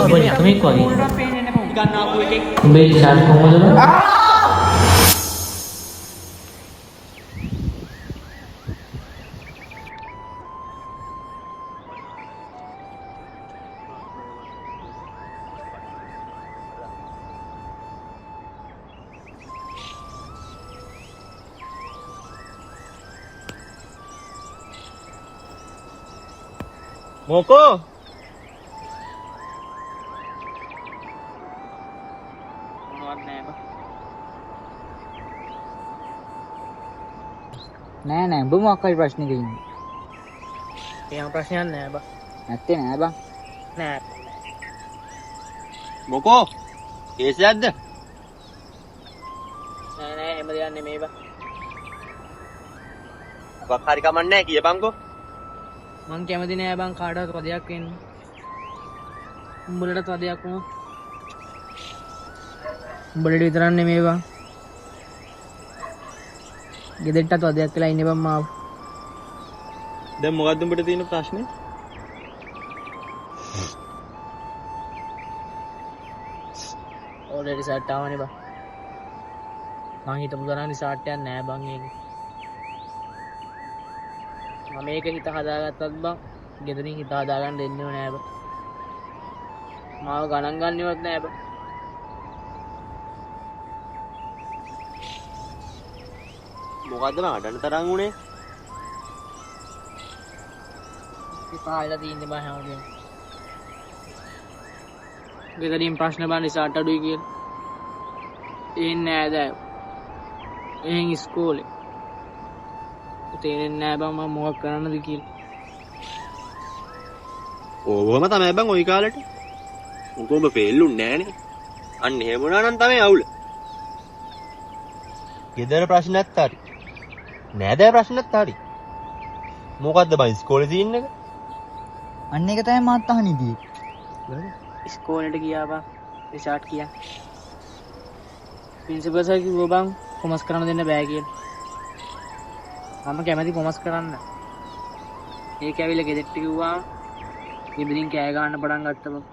ඔබ නිකමෙක් වගේ. උඩට පේන්නේ නැහැ ගන්න ආපු එකෙක්. උඹේ ෂර්ට් කොහමද බං? මොකෝ මොනවත් නැහැ බං. නෑ උඹ මොකක් හරි ප්‍රශ්නෙක ඉන්නේ. එහෙම ප්‍රශ්නයක් නැහැ බං. නැත්තේ නෑ බං. නෑ. මොකෝ කේසයක්ද නෑ එහෙම දෙයක් නෙමෙයි බං. මොකක් හරි කමන්නේ කියපන්කෝ මං කැමති නෑ බං කාටවත් වදයක් වෙන්න. උඹලටත් වදයක් වුණා. උඹලට විතරක් නෙමෙයි බං. ගෙදරටත් වදයක් වෙලා ඉන්නේ බං මාව. දැන් මොකද්ද උඹට තියෙන ප්‍රශ්නේ ඔලේ රිසල්ට් ආවනේ බං. මං හිතපු තරම් රිසල්ට් එකක් නෑ බං ඒක. මම මේක හිත හදාගත්තත් බං ගෙදරින් හිත හදාගන්න දෙන්නේ නෑ බං. මාව ගණන් ගන්නවත් නෑ බං. මොකද්ද මම අඬන තරම් උනේ ඉපායලා තින්නේ බං හැමෝටම. ගෙදරින් ප්‍රශ්න බං රිසල්ට් අඩුයි කියලා. එන්නේ නෑ දැන්. එහෙන් ඉස්කෝලේ. තේරෙන්නේ නෑ බං මම මොකක් කරන්නද කියලා. ඕවම තමයි බං ওই කාලෙට උඹ ෆේල්ුන්නේ නෑනේ අන්න එහෙම වුණා නම් තමයි අවුල ගෙදර ප්‍රශ්නත් හරි නෑදෑ ප්‍රශ්නත් හරි මොකද්ද බං ඉස්කෝලේ සීන් එක අන්න එක තමයි මාත් අහන්නේ ඉතින්. ඉස්කෝලේට ගියා බං රිසල්ට් කියා. ප්‍රින්සිපල් සර් කිව්වා බං කොමර්ස් කරන්න දෙන්න බෑ කියලා. මම කැමති කොමර්ස් කරන්න. ඒක ඇවිල්ලා ගෙදරට කිව්වා ගෙදරින් කෑ ගන්න පටන් ගත්තා බං.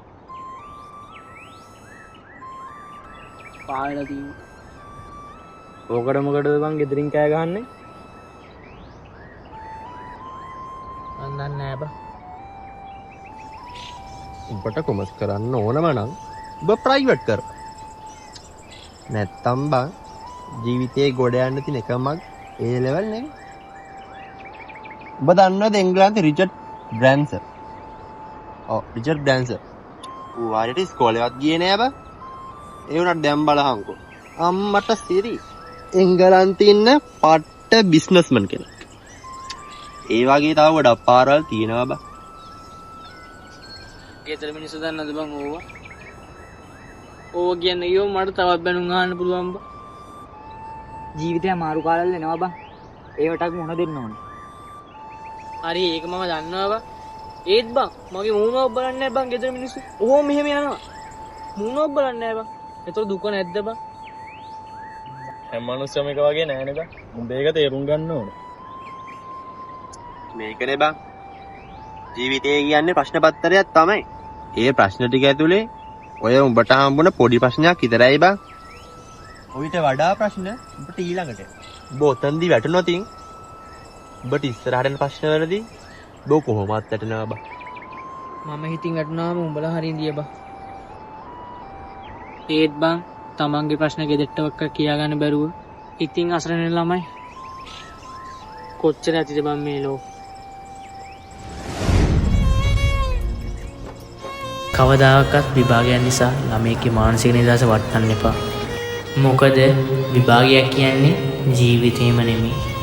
පායලා තියෙන්නේ. ඕකට මොකටද බං ගෙදරින් කෑ ගහන්නේ මන් දන්නේ නෑ බං. උඹට කොමර්ස් කරන්න ඕනම නම් ඔබ ප්‍රයිවට් කර නැත්තම් බං ජීවිතේ ගොඩ යන්න තියෙන එකමක් ඒ ලෙවල් නෙවෙයි ඔබ දන්නවද එංගලන්තේ රිචඩ් බ්‍රැන්සන් රිචඩ් බ්‍රැන්සන් ඌ ආයෙත් ඉස්කෝලේවත් ගියේ නෑ බං ඒ උනත් දැන් බලහන්කෝ අම්මට සිරි එංගලන්තේ ඉන්න පට්ට බිස්නස්මන් කෙනෙක් ඒ වගේ තව ගොඩක් පාරවල් තියෙනවා බං ගෙදර මිනිස්සු දන්නද බං ඕවා? ඕවා කියන්නේ ඊයෝ මට තවත් බැනුම් අහන්න පුළුවන් බං. ජීවිතය අමාරු කාලවල එනවා බං. ඒවටක් මොන දෙන්න ඕනේ. හරි ඒක මම දන්නවා බං. ඒත් බං මගේ මූණක් බලන්නේ නැහැ බං ගෙදර මිනිස්සු. ඔහොම මෙහෙම යනවා. මූණක් බලන්නේ නැහැ බං. ඒතර දුක නැද්ද බං? හැම මිනිස්සුම එක වගේ නෑනේ බං. උඹ ඒක තේරුම් ගන්න ඕනේ. මේකනේ බං. ජීවිතය කියන්නේ ප්‍රශ්න පත්‍රයක් තමයි. ඒ ප්‍රශ්න ටික ඇතුලේ ඔය උඹට හම්බුන පොඩි ප්‍රශ්නයක් විතරයි බං. ඔయిత වඩා ප්‍රශ්න උඹට ඊළඟට. උඹ ඔතනදී වැටුණොත් උඹට ඉස්සරහට යන ප්‍රශ්න වලදී උඹ කොහොමවත් වැටෙනවා බං. මම හිතින් වැටුණාම උඹලා හරින් දිය බං. ඒත් බං තමන්ගේ ප්‍රශ්න ගෙදරට ඔක්ක කියාගන්න බැරුව ඉතින් අසරණ ළමයි කොච්චර ඇතිද බං මේ ලෝ. කවදාකවත් විභාගයක් නිසා ළමයෙක්ගේ මානසික නිදහස වටන්න එපා. මොකද විභාගයක් කියන්නේ ජීවිතේම නෙමෙයි.